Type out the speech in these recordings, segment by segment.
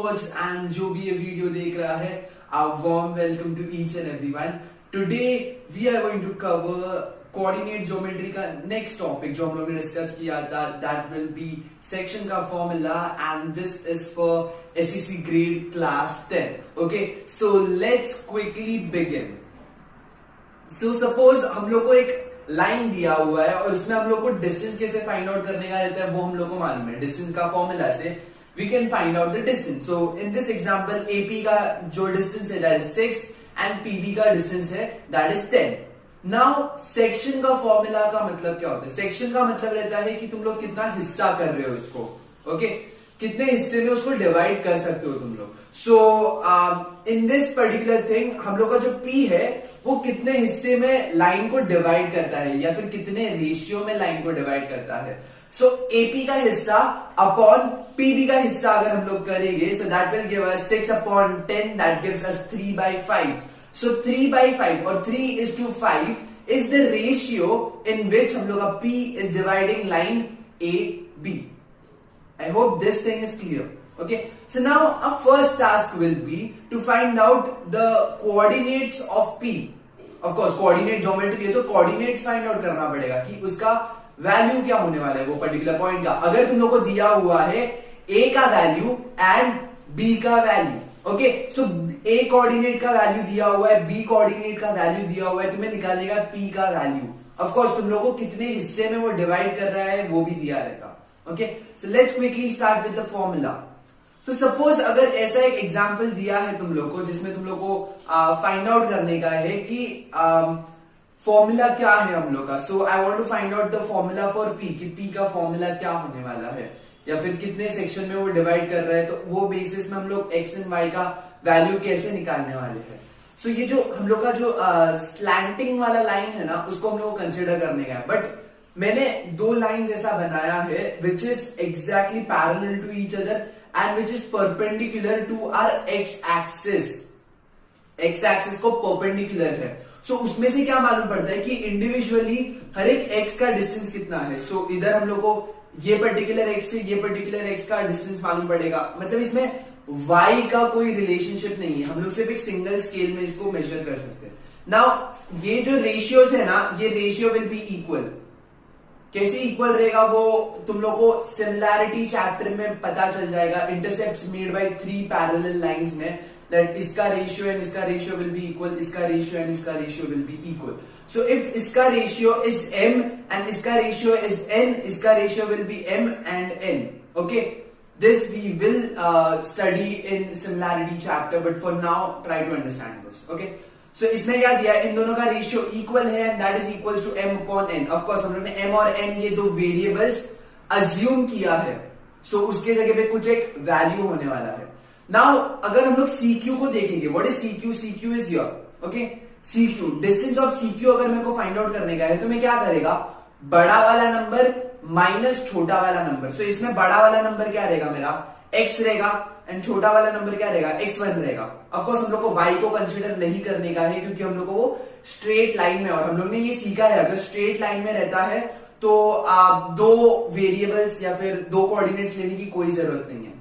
Much and जो भी ये वीडियो देख रहा है a warm welcome to each and everyone. Today we are going to cover coordinate geometry का next topic जो हम लोग ने डिस्कस किया था. That will be section का formula and this is for SEC grade class 10. Okay, so let's quickly begin. So suppose हम लोग को एक लाइन दिया हुआ है और उसमें हम लोग को डिस्टेंस कैसे फाइंड आउट करने का रहता है वो हम लोग को मालूम है. डिस्टेंस का फॉर्मूला से we can find out the distance. So in this example AP का जो distance है that is 6 and PB का distance है that is 10. Now section का फॉर्मूला का मतलब क्या होता है? सेक्शन का मतलब रहता है कि तुम लोग कितना हिस्सा कर रहे हो इसको. ओके, कितने हिस्से में उसको डिवाइड कर सकते हो तुम लोग. सो इन दिस पर्टिकुलर थिंग हम लोग का जो P है वो कितने हिस्से में लाइन को डिवाइड करता है या फिर कितने रेशियो में लाइन को डिवाइड करता है. सो AP का हिस्सा अपॉन PB का हिस्सा अगर हम लोग करेंगे so that will give us 6 upon 10 that gives us 3/5. सो 3/5 और 3:5 इज द रेशियो इन विच हम लोग का P is dividing line AB. I hope this thing is clear. Okay, so now our first task will be to find out the coordinates of P. Of course, coordinate geometry है तो coordinates find out करना पड़ेगा कि उसका value क्या होने वाला है वो पर्टिकुलर पॉइंट का. अगर तुम लोग को दिया हुआ है A का वैल्यू एंड B का value. Okay, so A coordinate का वैल्यू दिया हुआ है, B कोऑर्डिनेट का वैल्यू दिया हुआ है, तुम्हें निकालने का P का वैल्यू. ऑफ कोर्स तुम लोग को कितने हिस्से में वो डिवाइड कर रहा है वो भी दिया रहेगा. Okay, so let's quickly start with the formula. तो सपोज अगर ऐसा एक एग्जांपल दिया है तुम लोग को जिसमें तुम लोग को फाइंड आउट करने का है कि फॉर्मूला क्या है हम लोग का. So I want to find out the formula for P कि P का फॉर्मूला क्या होने वाला है या फिर कितने सेक्शन में वो डिवाइड कर रहा है. तो वो बेसिस में हम लोग X एंड Y का वैल्यू कैसे निकालने वाले हैं. सो ये जो हम लोग का जो स्लैंटिंग वाला लाइन है ना उसको हम लोग को कंसिडर करने का है. बट मैंने दो लाइन ऐसा बनाया है which is exactly parallel to each other and which is perpendicular to our x axis. X axis को परपेंडिकुलर है. सो उसमें से क्या मालूम पड़ता है कि इंडिविजुअली हर एक एक्स का डिस्टेंस कितना है. सो इधर हम लोग को ये पर्टिकुलर एक्स से ये पर्टिकुलर एक्स का डिस्टेंस मालूम पड़ेगा. मतलब इसमें वाई का कोई रिलेशनशिप नहीं है. हम लोग सिर्फ एक सिंगल स्केल में इसको मेजर कर सकते हैं. नाउ ये जो रेशियोज है ना ये रेशियो विल बी इक्वल. कैसे इक्वल रहेगा वो तुम लोग को सिमिलैरिटी चैप्टर में पता चल जाएगा. Intercepts made by 3 parallel lines में that इसका रेशियो एंड इसका रेशियो विल बी इक्वल, इसका रेशियो एंड इसका ratio will be equal. So if इसका रेशियो इज m एंड इसका रेशियो इज n, इसका ratio will be m and n. Okay, this we will study in similarity chapter but for now try to understand this. Okay, so इसमें क्या दिया है इन दोनों का रेशियो इक्वल है and that is equal to m upon n. Of course हम लोग ने m और n ये दो वेरिएबल्स अज्यूम किया है. सो उसके जगह पे कुछ एक वैल्यू होने वाला है. नाउ अगर हम लोग CQ को देखेंगे, what is CQ? CQ is your okay CQ distance of CQ अगर मेरे को फाइंड आउट करने का है तो मैं क्या करेगा बड़ा वाला नंबर माइनस छोटा वाला नंबर. सो इसमें बड़ा वाला नंबर क्या रहेगा मेरा x रहेगा एंड छोटा वाला नंबर क्या रहेगा x1 रहेगा. ऑफकोर्स हम लोग को y को कंसिडर नहीं करने का है क्योंकि हम लोग को वो स्ट्रेट लाइन में, और हम लोग ने ये सीखा है अगर स्ट्रेट लाइन में रहता है तो दो वेरिएबल्स या फिर दो कोऑर्डिनेट्स लेने की कोई जरूरत नहीं है.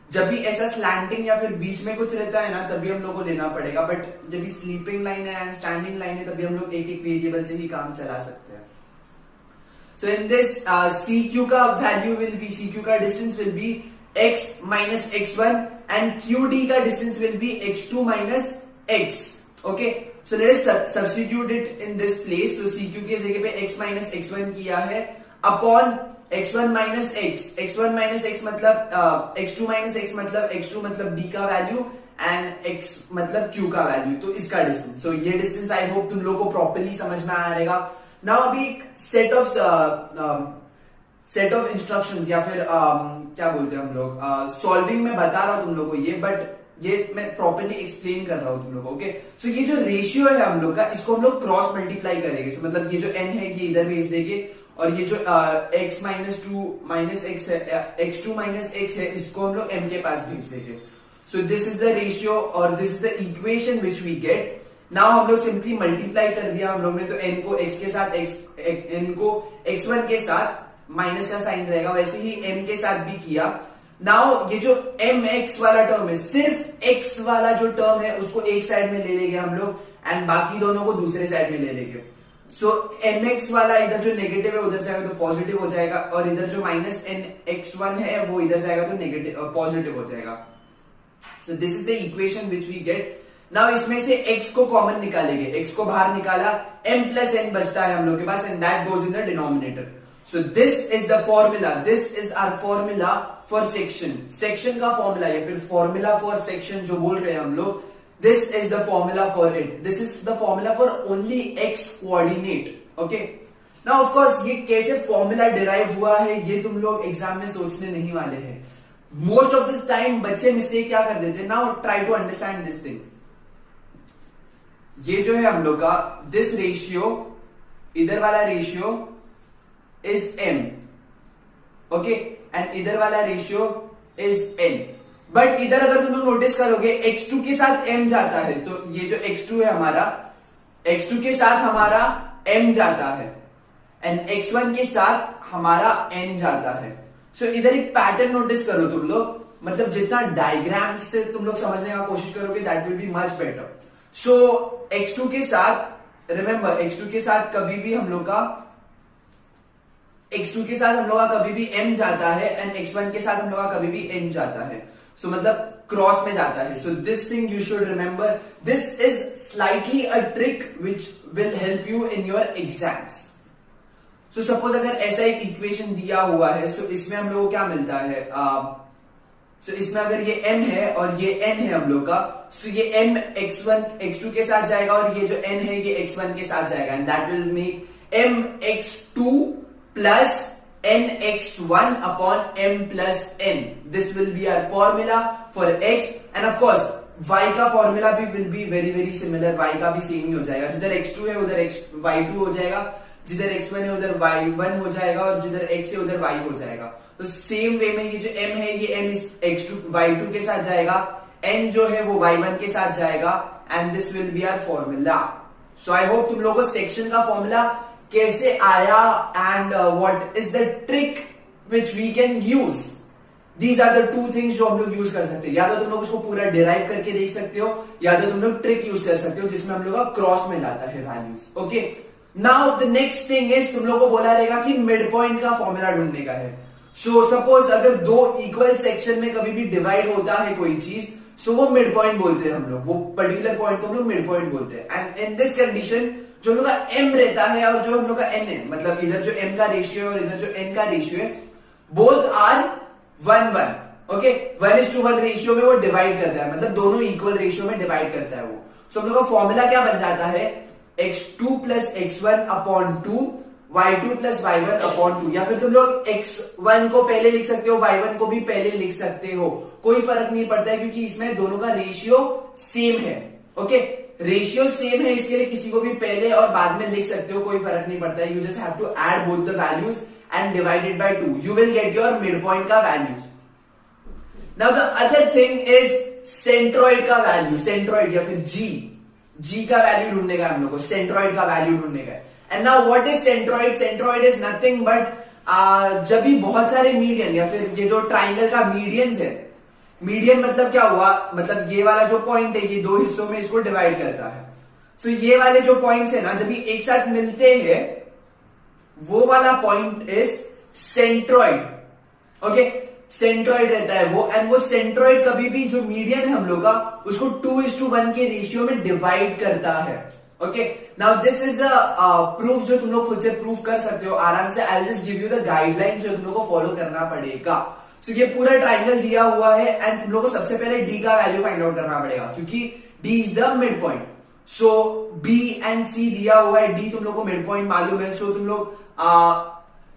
जब भी ऐसा स्लैंटिंग या फिर बीच में कुछ रहता है ना तभी हम लोग को लेना पड़ेगा. बट जब भी स्लीपिंग लाइन है एंड स्टैंडिंग लाइन है तभी हम लोग एक एक वेरिएबल से ही काम चला सकते हैं. सो इन दिस CQ का वैल्यू विल बी, CQ का distance will be x minus x1 and QD का distance will be x2 minus x. Okay, so let us substitute it in this place. तो CQ की जगह पे x minus x1 किया है upon x1 minus x. x1 minus x मतलब x2 minus x मतलब x2 मतलब d का वैल्यू एंड x मतलब q का वैल्यू. तो इसका डिस्टेंस. सो ये डिस्टेंस आई होप तुम लोगों को प्रॉपर्ली समझ में आ रहेगा. नाउ अभी एक सेट ऑफ इंस्ट्रक्शंस या फिर क्या बोलते हैं हम लोग सॉल्विंग में बता रहा हूं तुम लोगों को ये, बट ये मैं प्रॉपर्ली एक्सप्लेन कर रहा हूं तुम लोगों को. ओके, सो ये जो रेशियो है हम लोग का इसको हम लोग क्रॉस मल्टीप्लाई करेंगे. सो मतलब ये जो n है ये इधर भेज देंगे और ये जो x माइनस 2 माइनस x है, x2 माइनस x है, इसको हम लोग m के पास भेज देंगे. So this is the ratio और this is the equation which we get. Now हम लोग सिंपली मल्टीप्लाई कर दिया हम लोग ने. तो n को x के साथ n को x1 के साथ माइनस का साइन रहेगा, वैसे ही m के साथ भी किया. नाउ ये जो mx वाला टर्म है, सिर्फ x वाला जो टर्म है उसको एक साइड में ले लेंगे हम लोग एंड बाकी दोनों को दूसरे साइड में ले लेंगे. सो mx वाला इधर जो नेगेटिव है उधर जाएगा तो पॉजिटिव हो जाएगा, और इधर जो माइनस nx1 है वो इधर जाएगा तो नेगेटिव पॉजिटिव हो जाएगा. So this is the equation which we get. Now इसमें से x को कॉमन निकालेंगे, x को बाहर निकाला, m प्लस n बचता है हम लोग के पास and that goes in the denominator. So this is the formula, this is our formula for section. Section का फॉर्मूला या फिर फॉर्मूला फॉर सेक्शन जो बोल रहे हैं हम लोग, this is the formula for it. This is the formula for only x coordinate. Okay, now of course ये कैसे फॉर्मूला डिराइव हुआ है ये तुम लोग एग्जाम में सोचने नहीं वाले हैं. मोस्ट ऑफ दिस टाइम बच्चे मिस्टेक क्या कर देते हैं. Now try to understand this thing. ये जो है हम लोग का दिस रेशियो, इधर वाला ratio is m. Okay, and इधर वाला रेशियो इज n. बट इधर अगर तुम लोग नोटिस करोगे x2 के साथ m जाता है, तो ये जो x2 है हमारा, x2 के साथ हमारा m जाता है एंड x1 के साथ हमारा n जाता है. सो इधर एक पैटर्न नोटिस करो तुम लोग, मतलब जितना डायग्राम से तुम लोग समझने का कोशिश करोगे that will be much better. So x2 के साथ, रिमेंबर x2 के साथ कभी भी हम लोग का कभी भी m जाता है एंड x1 के साथ हम लोग का कभी भी n जाता है. सो मतलब क्रॉस में जाता है. So this thing you should remember. This is slightly a trick which will help you in your exams. So suppose अगर ऐसा एक इक्वेशन दिया हुआ है, सो इसमें हम लोग को क्या मिलता है, सो इसमें अगर ये m है और ये n है हम लोग का, सो ये m x2 के साथ जाएगा और ये जो n है ये x1 के साथ जाएगा and that will make m x2 plus n x1 upon m plus n. This will be our formula for x and of course y का फॉर्मूला भी will be very very similar. y का भी same ही हो जाएगा. जिधर x2 है उधर y2 हो जाएगा, जिधर x1 है उधर y1 हो जाएगा और जिधर x है उधर y हो जाएगा. तो सेम वे में ये जो m है ये m x2 y2 के साथ जाएगा, n जो है वो y1 के साथ जाएगा and this will be our formula. So I hope तुम लोगों को सेक्शन का फॉर्मूला कैसे आया and what is the trick which we can use. These are the two things जो हम लोग यूज कर सकते हैं. या तो तुम लोग उसको पूरा डिराइव करके देख सकते हो या तो तुम लोग ट्रिक यूज कर सकते हो जिसमें हम लोग का क्रॉस में लाता है values. Okay, now the next thing is तुम लोग को बोला रहेगा कि मिड पॉइंट का फॉर्मूला ढूंढने का है. सो सपोज अगर दो इक्वल सेक्शन में कभी भी डिवाइड होता है कोई चीज, सो वो मिड पॉइंट बोलते हैं हम लोग. वो पर्टिकुलर पॉइंट को हम लोग मिड पॉइंट बोलते हैं. एंड इन दिस कंडीशन जो हम लोग का m रहता है और जो हम लोग का n है, मतलब इधर जो m का रेशियो है और इधर जो n का रेशियो है, बोथ आर 1:1. ओके, 1:1 रेशियो में वो डिवाइड करता है, मतलब दोनों इक्वल रेशियो में डिवाइड करता है वो. सो हम लोग का फॉर्मूला क्या बन जाता है, x2 plus x1 upon 2, y2 plus y1 upon 2. या फिर तुम लोग x1 को पहले लिख सकते हो, y1 को भी पहले लिख सकते हो, कोई फर्क नहीं पड़ता है क्योंकि इसमें दोनों का रेशियो सेम है. ओके, रेशियो सेम है इसके लिए किसी को भी पहले और बाद में लिख सकते हो, कोई फर्क नहीं पड़ता है. You just have to add both the values and divided by 2. You will get your mid point का values. Now the other thing is centroid का वैल्यू. सेंट्रॉइड या फिर जी का वैल्यू ढूंढने का हम लोग को, सेंट्रॉइड का वैल्यू ढूंढने का. And now what is centroid. Centroid is nothing but जब भी बहुत सारे मीडियन या फिर ये जो ट्राइंगल का मीडियन है, मीडियन मतलब क्या हुआ, मतलब ये वाला जो पॉइंट है ये दो हिस्सों में इसको डिवाइड करता है. सो ये वाले जो पॉइंट्स है ना, जब ये एक साथ मिलते हैं वो वाला point is centroid. Okay, centroid रहता है वो. एंड वो सेंट्रॉइड कभी भी जो मीडियन है हम लोग का उसको 2:1 के रेशियो में डिवाइड करता है. Okay, now this is a proof जो तुम लोग खुद से प्रूफ कर सकते हो आराम से. I will just give you the guideline जो तुम लोग को फॉलो करना पड़ेगा. सो ये पूरा ट्राइंगल दिया हुआ है एंड तुम लोग को सबसे पहले डी का वैल्यू फाइंड आउट करना पड़ेगा क्योंकि D is the mid point. So B and C दिया हुआ है, डी तुम लोग को मिड पॉइंट मालूम है. सो तुम लोग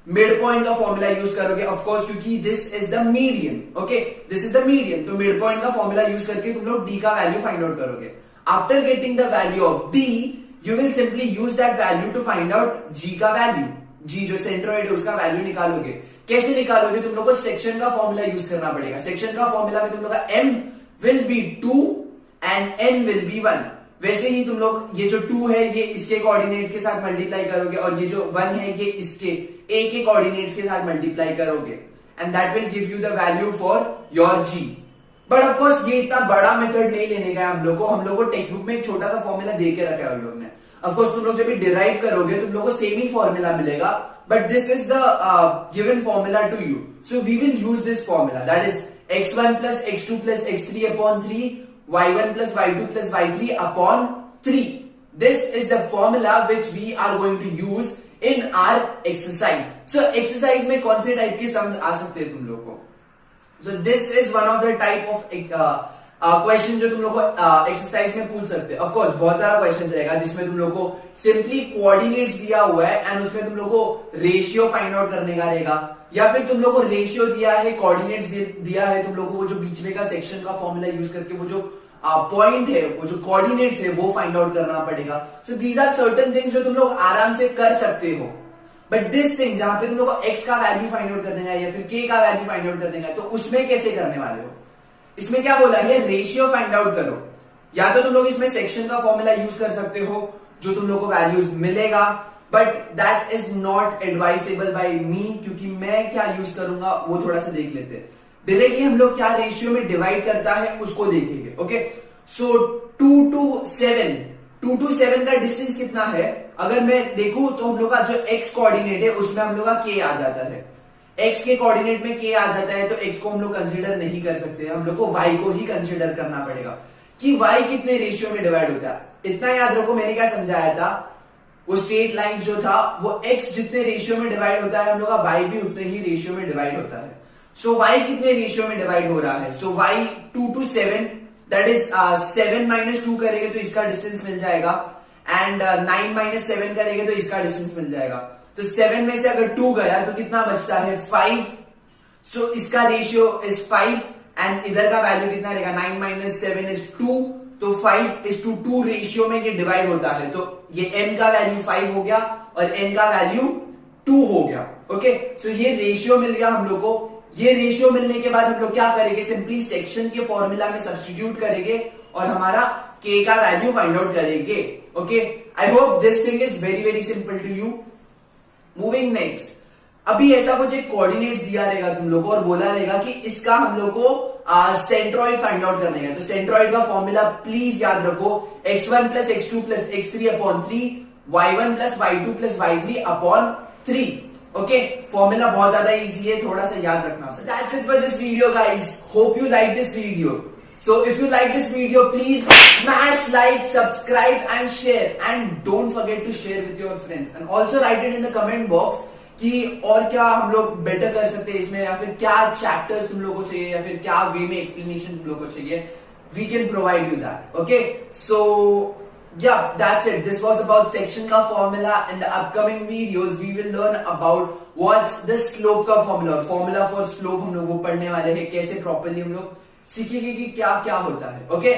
मिड पॉइंट का फॉर्मूला यूज करोगे ऑफ कोर्स क्योंकि this is the median. Okay, this is the median. तो मिड पॉइंट का फॉर्मूला यूज करके तुम लोग डी का वैल्यू फाइंड आउट करोगे. After getting the value of D you will simply use that value to find out G का value. जी जो centroid है उसका वैल्यू निकालोगे. कैसे निकालोगे, तुम लोग को सेक्शन का फॉर्मूला यूज करना पड़ेगा. सेक्शन का फॉर्मूला में तुम लोग का m will be 2 and n will be 1. वैसे ही तुम लोग ये जो 2 है ये इसके कोऑर्डिनेट्स के साथ मल्टीप्लाई करोगे और ये जो 1 है ये इसके a के कोऑर्डिनेट्स के साथ मल्टीप्लाई करोगे. and that will give you the value for your g. But of course ये इतना बड़ा मेथड नहीं लेने का है हम लोग को टेक्स्ट बुक में एक छोटा सा फॉर्मूला दे के रखा है उन लोग ने. ऑफकोर्स तुम लोग जब भी डिराइव करोगे तुम लोग को सेम ही फॉर्मूला मिलेगा, but this is the given formula to you. So we will use this formula, that is x1 plus x2 plus x3 upon 3, y1 plus y2 plus y3 upon 3. This is the formula which we are going to use in our exercise. So exercise में कौन से type के sums आ सकते हैं तुम लोग को? So this is one of the type of question जो तुम लोग को एक्सरसाइज में पूछ सकते हैं. ऑफकोर्स बहुत सारा क्वेश्चन रहेगा जिसमें तुम लोग को सिंपली कोऑर्डिनेट्स दिया हुआ है एंड उसमें तुम लोग को रेशियो फाइंड आउट करने का रहेगा, या फिर तुम लोग को रेशियो दिया है, कोऑर्डिनेट्स दिया है, तुम लोग को वो जो बीच में का सेक्शन का फॉर्मूला यूज करके वो जो पॉइंट है, वो जो कोऑर्डिनेट्स है वो फाइंड आउट करना पड़ेगा. So these are certain things जो तुम लोग आराम से कर सकते हो. बट दिस थिंग जहां पे तुम लोग को x का वैल्यू फाइंड आउट करने का या फिर k का वैल्यू फाइंड आउट करने का, तो उसमें कैसे करने वाले हो? इसमें क्या बोला है, रेशियो फाइंड आउट करो. या तो तुम लोग इसमें सेक्शन का फॉर्मूला यूज कर सकते हो जो तुम लोग को वैल्यूज मिलेगा, but that is not advisable by me, क्योंकि मैं क्या यूज करूंगा वो थोड़ा सा देख लेते हैं. डायरेक्टली हम लोग क्या रेशियो में डिवाइड करता है उसको देखेंगे. ओके, सो 2 to 7 का डिस्टेंस कितना है? अगर मैं देखूं तो हम लोग का जो x कोऑर्डिनेट है उसमें हम लोग का k आ जाता है. x के कोऑर्डिनेट में k आ जाता है तो x को हम लोग कंसीडर नहीं कर सकते, हम लोग को y को ही कंसीडर करना पड़ेगा कि y कितने रेशियो में डिवाइड होता है. इतना याद रखो, मैंने क्या समझाया था, वो स्ट्रेट लाइन जो था वो x जितने रेशियो में डिवाइड होता है हम लोग का y भी उतने ही रेशियो में डिवाइड होता है. सो y कितने रेशियो में डिवाइड हो रहा है? सो y 2 to 7, that is 7 minus 2 करेंगे तो इसका डिस्टेंस मिल जाएगा, एंड 9 minus 7 करेंगे तो इसका डिस्टेंस मिल जाएगा. तो 7 में से अगर 2 गया तो कितना बचता है? 5. सो इसका रेशियो इज 5 एंड इधर का वैल्यू कितना रहेगा? 9 minus 7 is 2, तो 5:2 रेशियो में ये डिवाइड होता है. तो ये m का वैल्यू 5 हो गया और n का वैल्यू 2 हो गया. ओके, सो ये रेशियो मिल गया हम लोग को. ये रेशियो मिलने के बाद हम लोग क्या करेंगे, सिंपली सेक्शन के फॉर्मूला में सब्स्टिट्यूट करेंगे और हमारा k का वैल्यू फाइंड आउट करेंगे. Okay, I hope this thing is very very simple to you. Moving next, अभी ऐसा कुछ एक कोऑर्डिनेट्स दिया रहेगा तुम लोग को और बोला रहेगा कि इसका हम लोग को सेंट्रॉइड फाइंड आउट करने का. तो सेंट्रॉइड का फॉर्मूला प्लीज याद रखो, x1 plus x2 plus x3 upon 3, y1 plus y2 plus y3 upon 3. Okay, formula बहुत ज्यादा इजी है, थोड़ा सा याद रखना. That's it for this video guys. Hope you like this video. So if you like this video, please smash like, subscribe and share, and don't forget to share with your friends, and also write it in the comment box कि और क्या हम लोग better कर सकते हैं इसमें, या फिर क्या चैप्टर्स तुम लोगों को चाहिए, या फिर क्या वे में एक्सप्लेनेशन तुम लोगों को चाहिए. We can provide you that. Okay, so yeah, that's it. This was about section का formula. In the upcoming videos, we will learn about what's the slope का formula. Formula for slope हम लोग पढ़ने वाले हैं, कैसे properly हम लोग सीखेंगे कि क्या क्या होता है. Okay,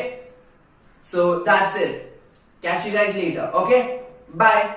so that's it. Catch you guys later. Okay, bye.